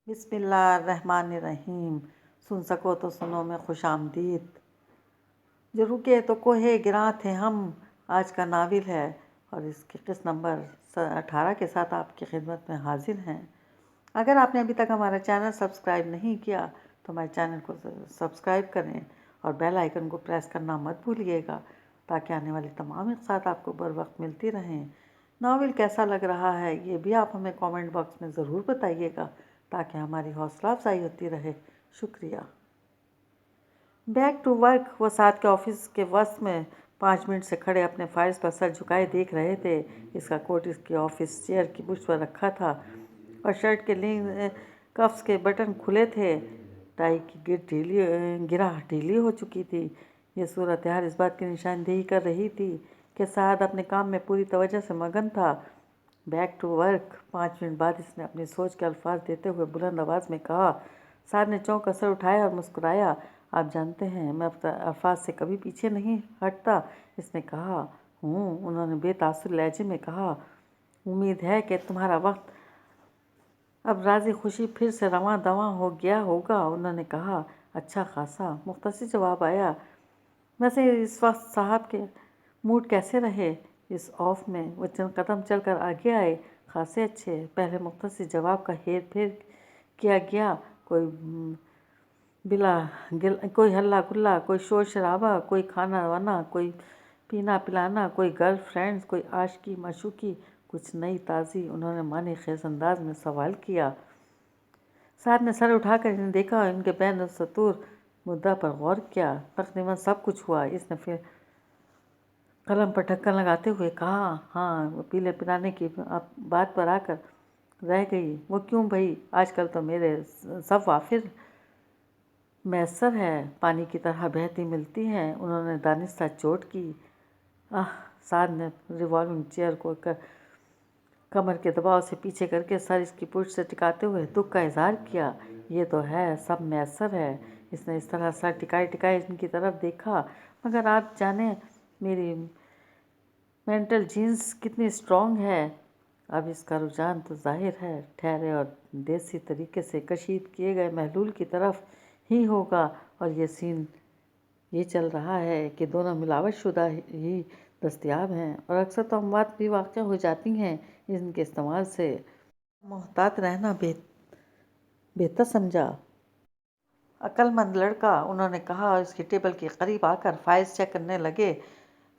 بسم اللہ الرحمن الرحیم۔ سن سکو تو سنو میں خوش آمدید۔ جو رکے تو کوہ گراں تھے ہم آج کا ناول ہے اور اس کی قسط نمبر 18 کے ساتھ آپ کی خدمت میں حاضر ہیں۔ اگر آپ نے ابھی تک ہمارا چینل سبسکرائب نہیں کیا تو ہمارے چینل کو سبسکرائب کریں اور بیل آئیکن کو پریس کرنا مت بھولیے گا تاکہ آنے والی تمام اقساط آپ کو بر وقت ملتی رہیں۔ ناول کیسا لگ رہا ہے یہ بھی آپ ہمیں کامنٹ باکس میں ضرور بتائیے گا تاکہ ہماری حوصلہ افزائی ہوتی رہے۔ شکریہ۔ Back to work. وہ ساتھ کے آفس کے وسط میں 5 منٹ سے کھڑے اپنے فائلز پر سر جھکائے دیکھ رہے تھے۔ اس کا کوٹ اس کی آفس چیئر کی پشت پر رکھا تھا اور شرٹ کے کفس کے بٹن کھلے تھے۔ ٹائی کی گرہ ڈھیلی ہو چکی تھی۔ یہ صورتحال اس بات کی نشاندہی کر رہی تھی کہ سعد اپنے کام میں پوری توجہ سے مگن تھا۔ Back to work. 5 منٹ بعد اس نے اپنی سوچ کے الفاظ دیتے ہوئے بلند آواز میں کہا۔ سعد نے چونک کر سر اٹھایا اور مسکرایا۔ آپ جانتے ہیں میں الفاظ سے کبھی پیچھے نہیں ہٹتا، اس نے کہا۔ انہوں نے بے تاثر لہجے میں کہا۔ امید ہے کہ تمہارا وقت اب راضی خوشی پھر سے رواں دواں ہو گیا ہوگا، انہوں نے کہا۔ اچھا خاصا، مختصر جواب آیا۔ ویسے اس وقت صاحب کے موڈ کیسے رہے؟ اس آف میں وہ چند قدم چل کر آگے آئے۔ خاصے اچھے۔ پہلے مختصر جواب کا ہیر پھیر کیا گیا۔ کوئی ہلا گلا، کوئی شور شرابہ، کوئی کھانا وانا، کوئی پینا پلانا، کوئی گرل فرینڈز، کوئی عاشقی معشوقی، کچھ نئی تازی؟ انہوں نے معنی خیز انداز میں سوال کیا۔ سعد نے سر اٹھا کر انہیں دیکھا اور ان کے بین السطور مدعا پر غور کیا۔ تقریباً سب کچھ ہوا، اس نے پھر قلم پر ڈھکن لگاتے ہوئے کہا۔ ہاں، وہ پیلے پلانے کی بات پر آ کر رہ گئی۔ وہ کیوں بھئی؟ آج کل تو میرے سب وافر میسر ہے، پانی کی طرح بہتی ملتی ہیں، انہوں نے دانستہ چوٹ کی۔ سعد نے ریوالونگ چیئر کو کمر کے دباؤ سے پیچھے کر کے سر اس کی پشت سے ٹکاتے ہوئے دکھ کا اظہار کیا۔ یہ تو ہے، سب میسر ہے۔ اس نے اس طرح سر ٹکائے ان کی طرف دیکھا۔ مگر آپ جانیں میری مینٹل جینس کتنی اسٹرانگ ہے۔ اب اس کا رجحان تو ظاہر ہے ٹھہرے اور دیسی طریقے سے کشید کیے گئے محلول کی طرف ہی ہوگا، اور یہ سین یہ چل رہا ہے کہ دونوں ملاوٹ شدہ ہی دستیاب ہیں اور اکثر تو اموات بھی واقع ہو جاتی ہیں ان کے استعمال سے۔ محتاط رہنا بہتر سمجھا۔ عقل مند لڑکا، انہوں نے کہا اور اس کی ٹیبل کے قریب آ کر فائلز چیک کرنے لگے۔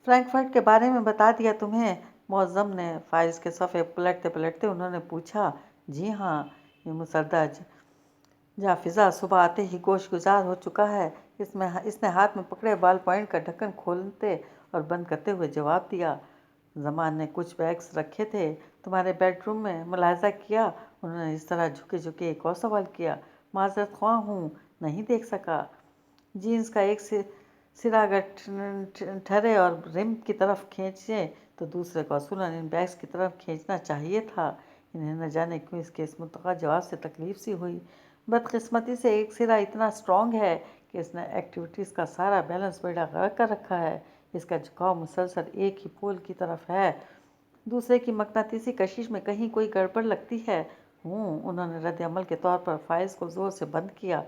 فرینکفرٹ کے بارے میں بتا دیا تمہیں؟ معظم نے فائلز کے صفحے پلٹتے پلٹتے انہوں نے پوچھا۔ جی ہاں، یہ مسودہ جافزہ صبح آتے ہی گوش گزار ہو چکا ہے، اس نے ہاتھ میں پکڑے بال پوائنٹ کا ڈھکن کھولتے اور بند کرتے ہوئے جواب دیا۔ زمان نے کچھ بیگز رکھے تھے تمہارے بیڈ روم میں، ملاحظہ کیا؟ انہوں نے اس طرح جھکے جھکے ایک اور سوال کیا۔ معذرت خواہ ہوں، نہیں دیکھ سکا۔ جینس کا ایک سرا اگر ٹھرے اور رم کی طرف کھینچے تو دوسرے کو اصولاً ان بیگز کی طرف کھینچنا چاہیے تھا۔ انہیں نہ جانے کیوں اس کے اس منتقع جواب سے تکلیف سی ہوئی۔ بدقسمتی سے ایک سرا اتنا اسٹرانگ ہے کہ اس نے ایکٹیویٹیز کا سارا بیلنس بیڑا غرق کر رکھا ہے۔ اس کا جھکاؤ مسلسل ایک ہی پول کی طرف ہے، دوسرے کی مقناطیسی کشش میں کہیں کوئی گڑبڑ لگتی ہے۔ انہوں نے رد عمل کے طور پر فائلز کو زور سے بند کیا۔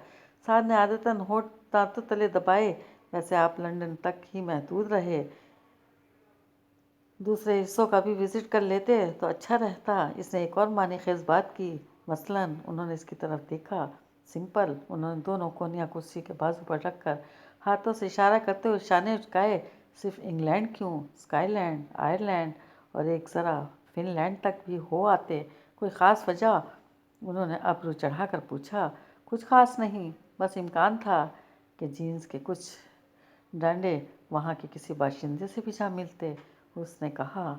سعد نے عادتاً ہونٹ دانتوں تلے دبائے۔ ویسے آپ لندن تک ہی محدود رہے، دوسرے حصوں کا بھی وزٹ کر لیتے تو اچھا رہتا۔ اس نے ایک اور معنی خیز بات کی۔ مثلاً؟ انہوں نے اس کی طرف دیکھا۔ سمپل۔ انہوں نے دونوں کونیاں کرسی کے بازو پر رکھ کر ہاتھوں سے اشارہ کرتے ہوئے شانے جھکائے۔ صرف انگلینڈ کیوں؟ اسکائی لینڈ، آئرلینڈ اور ایک ذرا فن لینڈ تک بھی ہو آتے۔ کوئی خاص وجہ؟ انہوں نے ابرو چڑھا کر پوچھا۔ کچھ خاص نہیں، بس امکان تھا کہ جینس کے کچھ ڈانڈے وہاں کے کسی باشندے سے بھی جا ملتے، اس نے کہا۔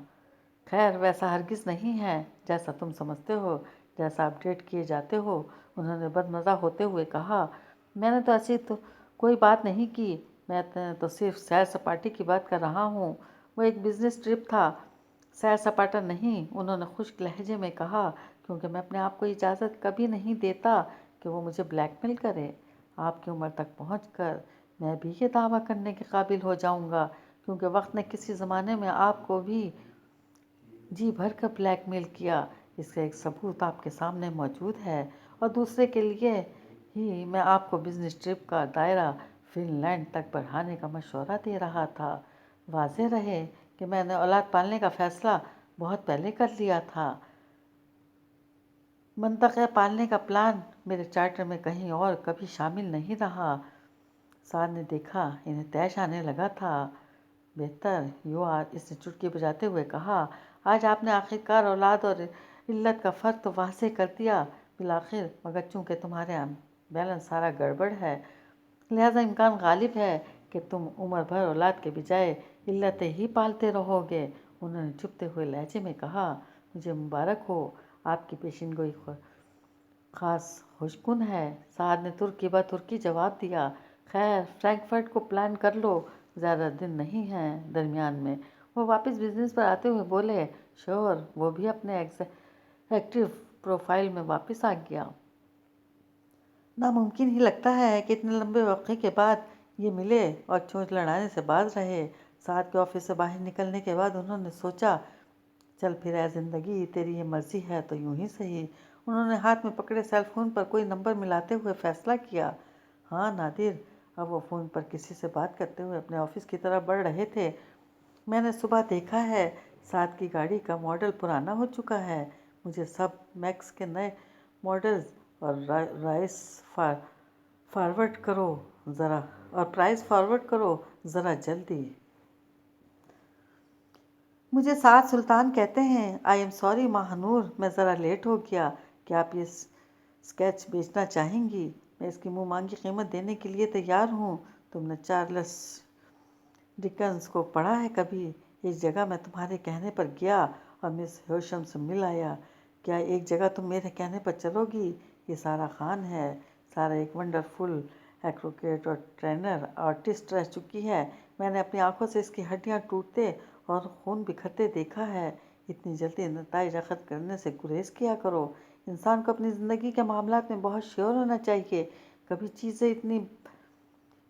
خیر، ویسا ہرگز نہیں ہے جیسا تم سمجھتے ہو، جیسا اپ ڈیٹ کیے جاتے ہو، انہوں نے بدمزہ ہوتے ہوئے کہا۔ میں نے تو ایسی تو کوئی بات نہیں کی، میں تو صرف سیر سپاٹے کی بات کر رہا ہوں۔ وہ ایک بزنس ٹرپ تھا، سیر سپاٹا نہیں، انہوں نے خشک لہجے میں کہا، کیونکہ میں اپنے آپ کو اجازت کبھی نہیں دیتا کہ وہ مجھے بلیک میل کرے۔ آپ کی عمر تک پہنچ کر میں بھی یہ دعویٰ کرنے کے قابل ہو جاؤں گا، کیونکہ وقت نے کسی زمانے میں آپ کو بھی جی بھر کر بلیک میل کیا۔ اس کا ایک ثبوت آپ کے سامنے موجود ہے، اور دوسرے کے لیے ہی میں آپ کو بزنس ٹرپ کا دائرہ فن لینڈ تک بڑھانے کا مشورہ دے رہا تھا۔ واضح رہے کہ میں نے اولاد پالنے کا فیصلہ بہت پہلے کر لیا تھا۔ منطقہ پالنے کا پلان میرے چارٹر میں کہیں اور کبھی شامل نہیں رہا۔ سعد نے دیکھا انہیں طیش آنے لگا تھا۔ بہتر یو آر، اس نے چٹکی بجاتے ہوئے کہا۔ آج آپ نے آخرکار اولاد اور علت کا فرق تو واضح کر دیا بالآخر، مگر چونکہ تمہارے بیلنس سارا گڑبڑ ہے، لہذا امکان غالب ہے کہ تم عمر بھر اولاد کے بجائے علتیں ہی پالتے رہو گے۔ انہوں نے چھپتے ہوئے لہجے میں کہا۔ مجھے مبارک ہو، آپ کی پیشین گوئی خاص خوشگن ہے، سعد نے ترکی بہ ترکی جواب دیا۔ خیر، فرینکفرٹ کو پلان کر لو، زیادہ دن نہیں ہیں درمیان میں۔ وہ واپس بزنس پر آتے ہوئے بولے۔ شور، وہ بھی اپنے ایکٹیو پروفائل میں واپس آ گیا۔ ناممکن ہی لگتا ہے کہ اتنے لمبے وقفے کے بعد یہ ملے اور چونچ لڑانے سے باز رہے۔ سعد کے آفس سے باہر نکلنے کے بعد انہوں نے سوچا، چل پھر اے زندگی، تیری یہ مرضی ہے تو یوں ہی صحیح۔ انہوں نے ہاتھ میں پکڑے سیل فون پر کوئی نمبر ملاتے ہوئے فیصلہ کیا۔ ہاں نادر، اب وہ فون پر کسی سے بات کرتے ہوئے اپنے آفس کی طرف بڑھ رہے تھے۔ میں نے صبح دیکھا ہے سعد کی گاڑی کا ماڈل پرانا ہو چکا ہے۔ مجھے سب میکس کے نئے ماڈلز اور پرائز فارورڈ کرو ذرا جلدی۔ مجھے سعد سلطان کہتے ہیں۔ آئی ایم سوری ماہ نور، میں ذرا لیٹ ہو گیا۔ کیا آپ یہ اسکیچ بیچنا چاہیں گی؟ میں اس کی منہ مانگی قیمت دینے کے لیے تیار ہوں۔ تم نے چارلس ڈکنز کو پڑھا ہے کبھی؟ ایک جگہ میں تمہارے کہنے پر گیا اور مس ہیوشم سے مل آیا۔ کیا ایک جگہ تم میرے کہنے پر چلو گی؟ یہ سارا خان ہے۔ سارا ایک ونڈرفل ایکروبیٹ اور ٹرینر آرٹسٹ رہ چکی ہے۔ میں نے اپنی آنکھوں سے اس کی ہڈیاں ٹوٹتے اور خون بکھرتے دیکھا ہے۔ اتنی جلدی نتائج اخذ کرنے سے گریز کیا کرو۔ انسان کو اپنی زندگی کے معاملات میں بہت شیور ہونا چاہیے۔ کبھی چیزیں اتنی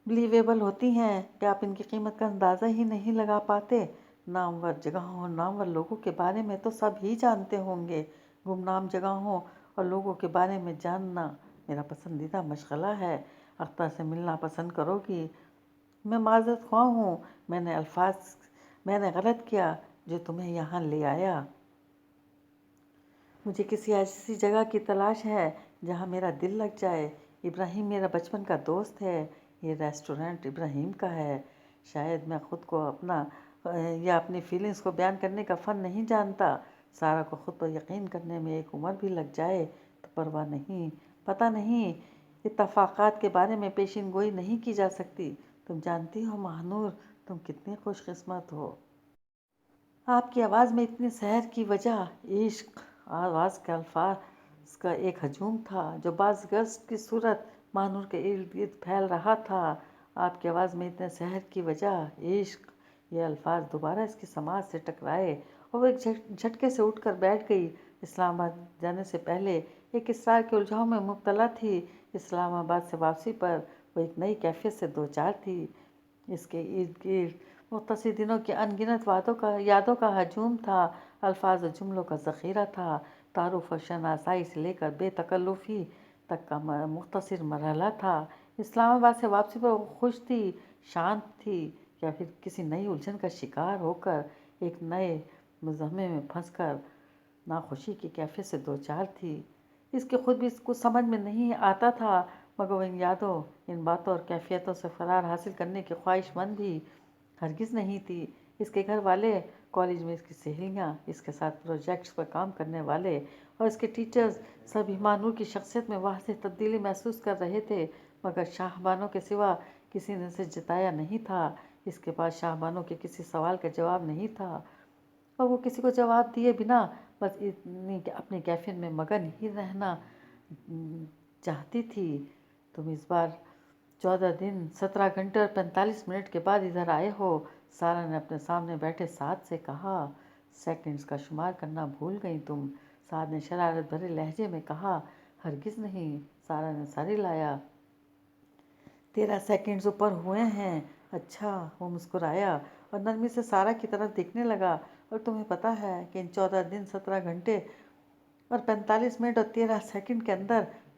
بلیویبل ہوتی ہیں کہ آپ ان کی قیمت کا اندازہ ہی نہیں لگا پاتے۔ نامور جگہوں اور نامور لوگوں کے بارے میں تو سب ہی جانتے ہوں گے۔ گمنام جگہوں اور لوگوں کے بارے میں جاننا میرا پسندیدہ مشغلہ ہے۔ اختر سے ملنا پسند کرو گی؟ میں معذرت خواہ ہوں، میں نے غلط کیا جو تمہیں یہاں لے آیا۔ مجھے کسی ایسی جگہ کی تلاش ہے جہاں میرا دل لگ جائے۔ ابراہیم میرا بچپن کا دوست ہے۔ یہ ریسٹورنٹ ابراہیم کا ہے۔ شاید میں خود کو اپنی فیلنگز کو بیان کرنے کا فن نہیں جانتا۔ سارا کو خود پر یقین کرنے میں ایک عمر بھی لگ جائے تو پرواہ نہیں۔ پتہ نہیں، اتفاقات کے بارے میں پیشین گوئی نہیں کی جا سکتی۔ تم جانتی ہو ماہ نور، تم کتنی خوش قسمت ہو۔ آپ کی آواز میں اتنی سحر کی وجہ عشق۔ آواز کے الفاظ کا ایک ہجوم تھا جو بعض گرز کی صورت ماہ نور کے ارد گرد پھیل رہا تھا۔ آپ کی آواز میں اتنے سحر کی وجہ عشق۔ یہ الفاظ دوبارہ اس کی سماعت سے ٹکرائے اور وہ ایک جھٹکے سے اٹھ کر بیٹھ گئی۔ اسلام آباد جانے سے پہلے ایک اسرار کے الجھاؤ میں مبتلا تھی۔ اسلام آباد سے واپسی پر وہ ایک نئی کیفیت سے دوچار تھی۔ اس کے ارد گرد مختصر دنوں کی ان گنت یادوں کا ہجوم تھا، الفاظ اور جملوں کا ذخیرہ تھا، تعارف اور شناسائی سے لے کر بے تکلفی تک کا مختصر مرحلہ تھا۔ اسلام آباد سے واپسی پر وہ خوش تھی، شانت تھی، یا پھر کسی نئی الجھن کا شکار ہو کر ایک نئے مزاحمے میں پھنس کر ناخوشی کی کیفیت سے دوچار تھی؟ اس کی خود بھی کچھ سمجھ میں نہیں آتا تھا، مگر وہ ان یادوں، ان باتوں اور کیفیتوں سے فرار حاصل کرنے کی خواہش مند بھی ہرگز نہیں تھی۔ اس کے گھر والے، کالج میں اس کی سہیلیاں، اس کے ساتھ پروجیکٹس پر کام کرنے والے اور اس کے ٹیچرز سبھی ماہ نور کی شخصیت میں واضح تبدیلی محسوس کر رہے تھے، مگر شاہ بانو کے سوا کسی نے اسے جتایا نہیں تھا۔ اس کے پاس شاہ بانو کے کسی سوال کا جواب نہیں تھا اور وہ کسی کو جواب دیے بنا بس اپنی کیفیت میں مگن ہی رہنا چاہتی تھی۔ تم اس بار 14 دن 17 گھنٹے اور 45 منٹ کے بعد ادھر آئے ہو، سارا نے اپنے سامنے بیٹھے سعد سے کہا۔ سیکنڈز کا شمار کرنا بھول گئی تم، سعد نے شرارت بھرے لہجے میں کہا۔ ہرگز نہیں، سارا نے سر ہلایا۔ 13 سیکنڈز اوپر ہوئے ہیں۔ اچھا، وہ مسکرایا اور نرمی سے سارا کی طرف دیکھنے لگا۔ اور تمہیں پتہ ہے کہ ان 14 دن 17 گھنٹے اور 45 منٹ اور 13 سیکنڈ کے اندر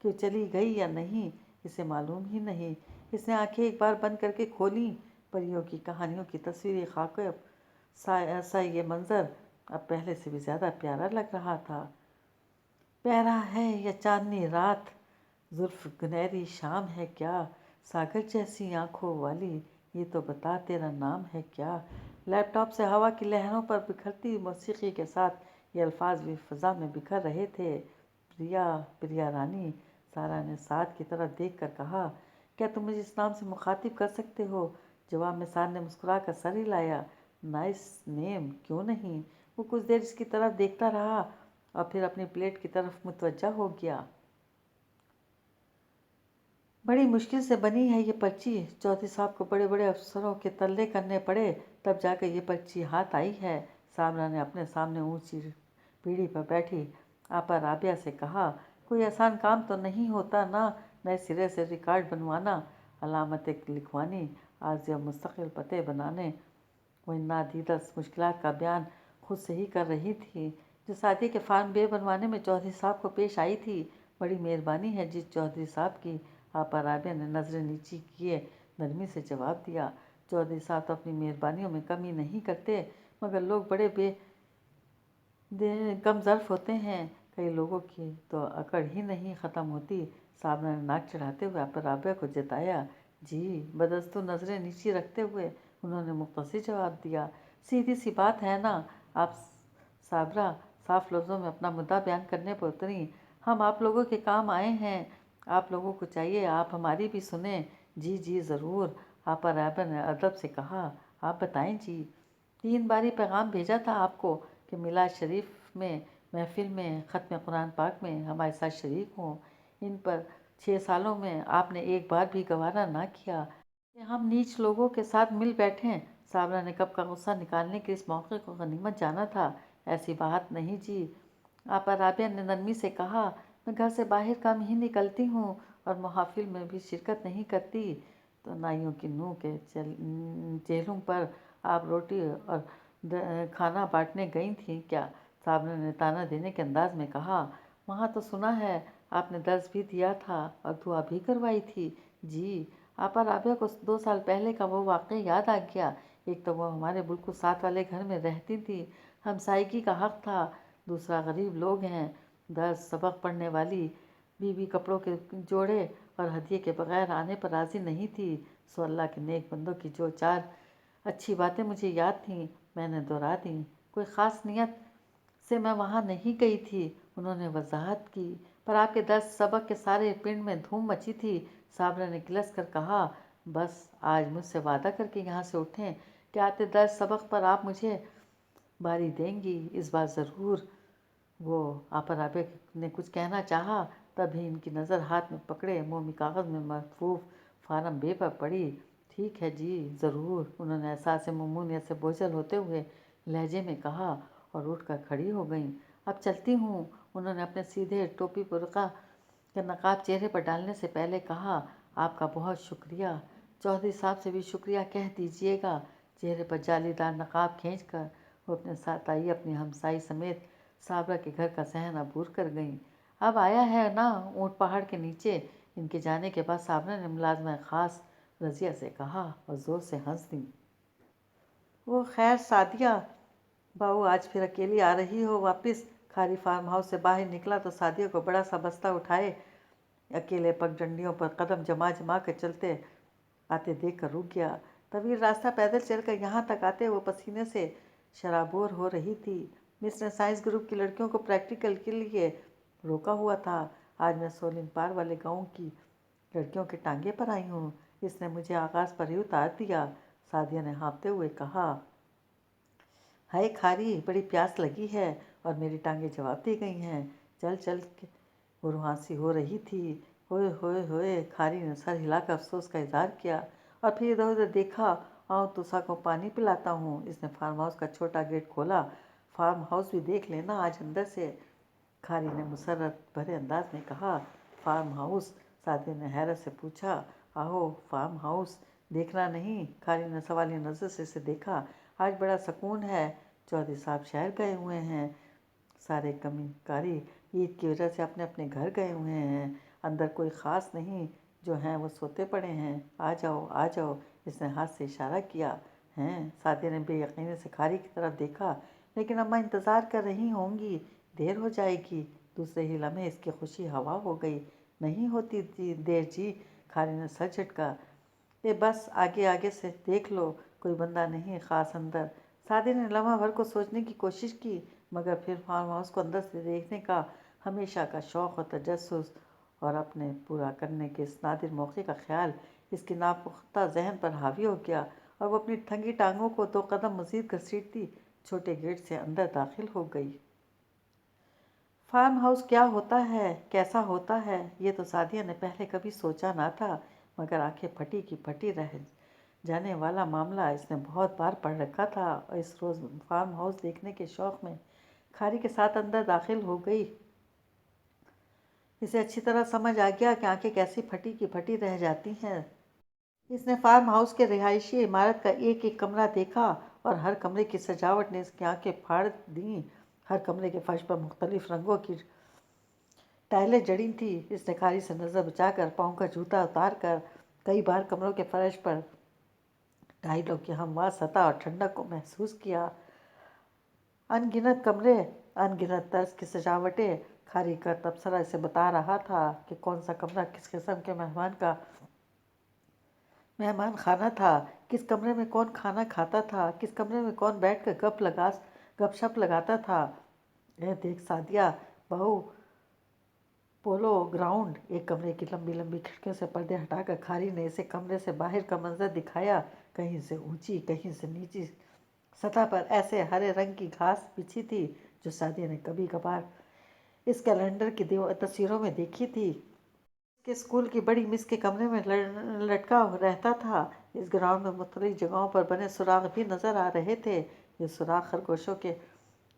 کہ وہ چلی گئی یا نہیں اسے معلوم ہی نہیں۔ اس نے آنکھیں ایک بار بند کر کے کھولیں۔ پریوں کی کہانیوں کی تصویری خاکے سا یہ منظر اب پہلے سے بھی زیادہ پیارا لگ رہا تھا۔ پیارا ہے یا چاندنی رات، زلف گنہری شام ہے کیا، ساگر جیسی آنکھوں والی یہ تو بتا تیرا نام ہے کیا۔ لیپ ٹاپ سے ہوا کی لہروں پر بکھرتی موسیقی کے ساتھ یہ الفاظ بھی فضا میں بکھر رہے تھے۔ پریا، پریا رانی، سارا نے سعد کی طرف دیکھ کر کہا، کیا تم مجھے اس نام سے مخاطب کر سکتے ہو؟ جواب میں سعد نے مسکرا کر سر ہلایا۔ نائس نیم، کیوں نہیں؟ وہ کچھ دیر اس کی طرف دیکھتا رہا اور پھر اپنی پلیٹ کی طرف متوجہ ہو گیا۔ بڑی مشکل سے بنی ہے یہ پرچی، چودھری صاحب کو بڑے بڑے افسروں کے تلے کرنے پڑے تب جا کر یہ پرچی ہاتھ آئی ہے۔ سامرا نے اپنے سامنے اونچی پیڑھی پر بیٹھی آپا رابعہ سے کہا، کوئی آسان کام تو نہیں ہوتا نا، نئے سرے سے ریکارڈ بنوانا، علامتیں لکھوانی، عارضی اور مستقل پتے بنانے۔ وہ ان نادیدہ مشکلات کا بیان خود سے ہی کر رہی تھی جو سعدیہ کے فارم بے بنوانے میں چودھری صاحب کو پیش آئی تھی۔ بڑی مہربانی ہے جی چودھری صاحب کی، آپا رابعہ نے نظریں نیچی کیے نرمی سے جواب دیا۔ چودھری صاحب تو اپنی مہربانیوں میں کمی نہیں کرتے، مگر لوگ بڑے کم ظرف ہوتے ہیں، کئی لوگوں کی تو اکڑ ہی نہیں ختم ہوتی۔ سامرا نے ناک چڑھاتے ہوئے آپا رابعہ کو جتایا۔ جی، بدستور نظریں نیچی رکھتے ہوئے انہوں نے مختصر جواب دیا، سیدھی سی بات ہے نا۔ آپ صابرہ صاف لفظوں میں اپنا مدعا بیان کرنے پر اتریں، ہم آپ لوگوں کے کام آئے ہیں، آپ لوگوں کو چاہیے آپ ہماری بھی سنیں۔ جی جی ضرور، آپا رابعہ نے ادب سے کہا، آپ بتائیں جی۔ 3 باری پیغام بھیجا تھا آپ کو کہ میلاد شریف میں، محفل میں، ختم قرآن پاک میں ہمارے ساتھ شریک ہوں۔ ان پر 6 سالوں میں آپ نے ایک بار بھی گوارا نہ کیا کہ ہم نیچ لوگوں کے ساتھ مل بیٹھیں۔ سامرا نے کب کا غصہ نکالنے کے اس موقع کو غنیمت جانا تھا۔ ایسی بات نہیں جی، آپا رابعہ نے نرمی سے کہا، میں گھر سے باہر کم ہی نکلتی ہوں اور محافل میں بھی شرکت نہیں کرتی۔ تو نائیوں کی نوح کے چہلوں پر آپ روٹی اور کھانا بانٹنے گئی تھیں کیا؟ سامرا نے تانا دینے کے انداز میں کہا، وہاں تو سنا ہے آپ نے درس بھی دیا تھا اور دعا بھی کروائی تھی۔ جی، آپا رابعہ کو 2 سال پہلے کا وہ واقعہ یاد آ گیا۔ ایک تو وہ ہمارے بالکل ساتھ والے گھر میں رہتی تھی، ہمسائیگی کا حق تھا، دوسرا غریب لوگ ہیں، درس سبق پڑھنے والی بیوی کپڑوں کے جوڑے اور ہدیے کے بغیر آنے پر راضی نہیں تھی۔ سو اللہ کے نیک بندوں کی جو 4 اچھی باتیں مجھے یاد تھیں میں نے دہرا دیں۔ کوئی خاص نیت سے میں وہاں نہیں گئی تھی، انہوں نے وضاحت کی، پر آپ کے درس سبق کے سارے پنڈ میں دھوم مچی تھی۔ سامرا نے گلس کر کہا، بس آج مجھ سے وعدہ کر کے یہاں سے اٹھیں کہ آتے درس سبق پر آپ مجھے باری دیں گی، اس بار ضرور۔ وہ آپا رابعہ نے کچھ کہنا چاہا، تبھی ان کی نظر ہاتھ میں پکڑے مومی کاغذ میں محفوظ فارم بے پر پڑی۔ ٹھیک ہے جی ضرور، انہوں نے احساس ممنونیت سے بوجھل ہوتے ہوئے لہجے میں کہا اور اٹھ کر کھڑی ہو گئیں۔ اب چلتی ہوں، انہوں نے اپنے سیدھے ٹوپی برقع کا نقاب چہرے پر ڈالنے سے پہلے کہا، آپ کا بہت شکریہ، چودھری صاحب سے بھی شکریہ کہہ دیجیے گا۔ چہرے پر جالی دار نقاب کھینچ کر وہ اپنے ساتھ آئی اپنی ہمسائی سمیت صابرہ کے گھر کا صحن عبور کر گئیں۔ اب آیا ہے نا اونٹ پہاڑ کے نیچے؟ ان کے جانے کے بعد صابرہ نے ملازمہ خاص رضیہ سے کہا اور زور سے ہنس دیں۔ وہ خیر سعدیہ بہو آج پھر اکیلی آ رہی ہو واپس؟ کھاری فارم ہاؤس سے باہر نکلا تو سعدیہ کو بڑا سا بستہ اٹھائے اکیلے پگ ڈنڈیوں پر قدم جما جما کر چلتے آتے دیکھ کر رک گیا۔ طویل راستہ پیدل چل کر یہاں تک آتے وہ پسینے سے شرابور ہو رہی تھی۔ مس نے سائنس گروپ کی لڑکیوں کو پریکٹیکل کے لیے روکا ہوا تھا، آج میں سولن پار والے گاؤں کی لڑکیوں کے ٹانگے پر آئی ہوں، اس نے مجھے آغاز پر ہی اتار دیا۔ سعدیہ نے ہانپتے ہوئے کہا، ہائے کھاری، بڑی پیاس لگی ہے اور میری ٹانگیں جواب دے گئی ہیں، چل چل کے۔ وہ روحانسی ہو رہی تھی۔ ہوئے ہوئے ہوئے، کھاری نے سر ہلا کر افسوس کا اظہار کیا اور پھر ادھر ادھر دیکھا۔ آؤ توسا کو پانی پلاتا ہوں۔ اس نے فارم ہاؤس کا چھوٹا گیٹ کھولا، فارم ہاؤس بھی دیکھ لینا آج اندر سے، کھاری نے مسرت بھرے انداز میں کہا۔ Farm house? سعدیہ نے حیرت سے پوچھا۔ آہو فارم ہاؤس، دیکھنا نہیں؟ کھاری نے سوالیہ نظر سے اسے دیکھا۔ آج بڑا سکون ہے، چودھری صاحب شہر گئے ہوئے ہیں، سارے کمی کاری عید کی وجہ سے اپنے اپنے گھر گئے ہوئے ہیں، اندر کوئی خاص نہیں، جو ہیں وہ سوتے پڑے ہیں، آ جاؤ آ جاؤ۔ اس نے ہاتھ سے اشارہ کیا۔ ہیں؟ سعدیہ نے بے یقینی سے کھاری کی طرف دیکھا۔ لیکن اماں انتظار کر رہی ہوں گی، دیر ہو جائے گی۔ دوسرے ہی لمحے اس کی خوشی ہوا ہو گئی۔ نہیں ہوتی دیر جی، کھاری نے سر جھٹکا۔ بس آگے آگے سے دیکھ لو، کوئی بندہ نہیں خاص اندر۔ سعدیہ نے لمحہ بھر کو سوچنے کی کوشش کی، مگر پھر فارم ہاؤس کو اندر سے دیکھنے کا ہمیشہ کا شوق اور تجسس اور اپنے پورا کرنے کے اس نادر موقع کا خیال اس کی ناپختہ ذہن پر حاوی ہو گیا، اور وہ اپنی تھنگی ٹانگوں کو 2 قدم مزید گھسیٹتی چھوٹے گیٹ سے اندر داخل ہو گئی۔ فارم ہاؤس کیا ہوتا ہے، کیسا ہوتا ہے، یہ تو سعدیہ نے پہلے کبھی سوچا نہ تھا، مگر آنکھیں پھٹی کی پھٹی رہ جانے والا معاملہ اس نے بہت بار پڑھ رکھا تھا، اور اس روز فارم ہاؤس دیکھنے کے شوق میں کھاری کے ساتھ اندر داخل ہو گئی۔ اسے اچھی طرح سمجھ آ گیا کہ آنکھیں کیسی پھٹی کی پھٹی رہ جاتی ہیں۔ اس نے فارم ہاؤس کے رہائشی عمارت کا ایک ایک کمرہ دیکھا، اور ہر کمرے کی سجاوٹ نے اس کی آنکھیں پھاڑ دیں۔ ہر کمرے کے فرش پر مختلف رنگوں کی ٹائلیں جڑی تھیں۔ اس نے کھاری سے نظر بچا کر پاؤں کا جوتا اتار کر کئی بار کمروں کے فرش پر ٹائلوں کی ہموار سطح اور ٹھنڈک کو محسوس کیا۔ ان گنت کمرے، ان گنت طرز کی سجاوٹیں، کھاری کا تبصرہ اسے بتا رہا تھا کہ کون سا کمرہ کس قسم کے مہمان خانہ تھا، کس کمرے میں کون کھانا کھاتا تھا، کس کمرے میں کون بیٹھ کر گپ شپ لگاتا تھا۔ دیکھ سعدیہ بہو، پولو گراؤنڈ۔ ایک کمرے کی لمبی لمبی کھڑکیوں سے پردے ہٹا کر کھاری نے اسے کمرے سے باہر کا منظر دکھایا۔ کہیں سے اونچی، کہیں سے نیچی سطح پر ایسے ہرے رنگ کی گھاس بچھی تھی جو سعدیہ نے کبھی کبھار اس کیلنڈر کی تصویروں میں دیکھی تھی۔ اس کے اسکول کی بڑی مس کے کمرے میں لٹکا رہتا تھا۔ اس گراؤنڈ میں مختلف جگہوں پر بنے سوراخ بھی نظر آ رہے تھے۔ یہ سوراخ خرگوشوں کے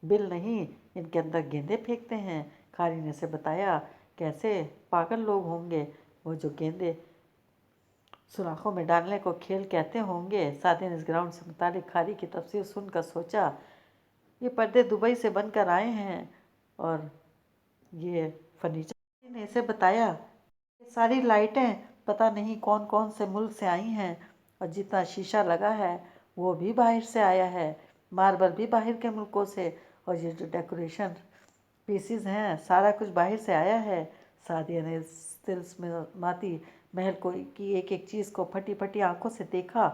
بل نہیں، ان کے اندر گیندے پھینکتے ہیں، کھاری نے اسے بتایا۔ کیسے پاگل لوگ ہوں گے وہ جو گیندے سوراخوں میں ڈالنے کو کھیل کہتے ہوں گے۔ سعدیہ نے اس گراؤنڈ سے متعلق کھاری کی تفصیل سن کر سوچا، یہ پردے دبئی سے بن کر آئے ہیں، اور یہ فرنیچر۔ کھاری نے اسے بتایا، یہ ساری لائٹیں پتہ نہیں کون کون سے ملک سے آئی ہیں، اور جتنا شیشہ لگا ہے وہ بھی باہر سے آیا ہے، ماربل بھی باہر کے ملکوں سے، اور یہ جو ڈیکوریشن پیسز ہیں سارا کچھ باہر سے آیا ہے۔ سعدیہ نے تلسماتی محل کی ایک ایک چیز کو پھٹی پھٹی آنکھوں سے دیکھا،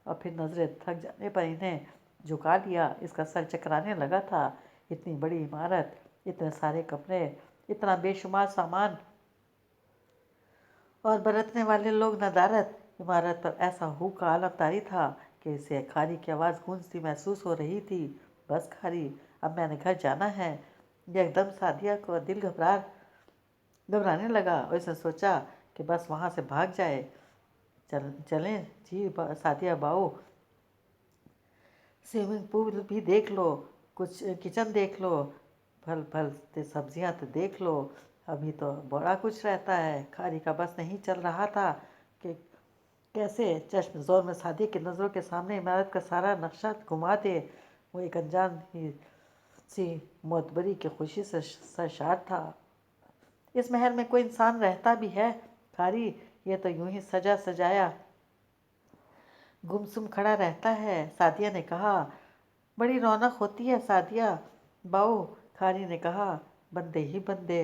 اور پھر نظریں تھک جانے پر انہیں جھکا لیا۔ اس کا سر چکرانے لگا تھا۔ اتنی بڑی عمارت، اتنے سارے کمرے، اتنا بے شمار سامان، اور برتنے والے لوگ ندارت۔ عمارت پر ایسا ہو کا عالم طاری تھا کہ اسے کھاری کی آواز گونجتی محسوس ہو رہی تھی۔ بس کھاری، اب میں نے گھر جانا ہے۔ ایک دم سعدیہ کو دل گھبرانے لگا، اور اس نے سوچا کہ بس وہاں سے بھاگ جائے۔ چلیں جی سعدیہ باؤ، سوئمنگ پول بھی دیکھ لو، کچھ کچن دیکھ لو، پھل سبزیاں تو دیکھ لو، ابھی تو بڑا کچھ رہتا ہے۔ کھاری کا بس نہیں چل رہا تھا کہ کیسے چشم زور میں سعدیہ کی نظروں کے سامنے عمارت کا سارا نقشہ گھما دے۔ وہ ایک انجان ہی سی معتبری کی خوشی سے سرشار تھا۔ اس محل میں کوئی انسان رہتا بھی ہے کھاری؟ یہ تو یوں ہی سجا سجایا گمسم کھڑا رہتا ہے، سعدیہ نے کہا۔ بڑی رونق ہوتی ہے سعدیہ باؤ، کھاری نے کہا۔ بندے ہی بندے،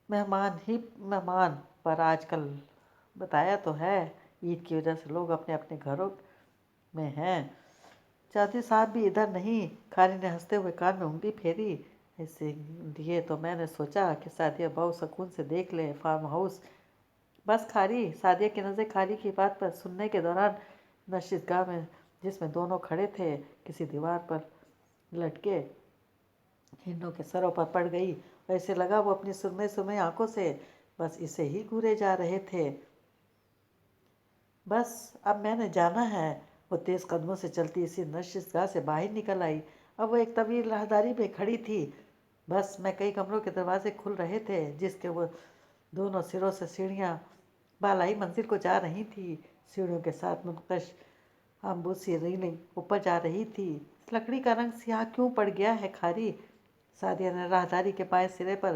مہمان ہی مہمان، پر آج کل بتایا تو ہے عید کی وجہ سے لوگ اپنے اپنے گھروں میں ہیں۔ چودھری صاحب بھی ادھر نہیں؟ کھاری نے ہنستے ہوئے کان میں انگلی پھیری۔ اسی لیے تو میں نے سوچا کہ سعدیہ باؤ سکون سے دیکھ لیں فارم ہاؤس۔ بس کھاری، سعدیہ کی نظریں کھاری کی بات پر سننے کے دوران نشست گاہ میں جس میں دونوں کھڑے تھے کسی دیوار پر لٹکے ہنڈوں کے سروں پر پڑ گئی، اور اسے لگا وہ اپنی سرمئی آنکھوں سے بس اسے ہی گھورے جا رہے تھے۔ بس اب میں نے جانا ہے۔ وہ تیز قدموں سے چلتی اسی نشست گاہ سے باہر نکل آئی۔ اب وہ ایک طویل راہداری پہ کھڑی تھی۔ بس میں کئی کمروں کے دروازے کھل رہے تھے جس کے وہ دونوں سروں سے سیڑھیاں بالائی منزل کو جا رہی تھیں۔ سیڑھیوں کے ساتھ منقش امبوسی ریلنگ اوپر جا رہی تھی۔ اس لکڑی کا رنگ سیاہ کیوں پڑ گیا ہے کھاری؟ سعدیہ نے راہداری کے بائیں سرے پر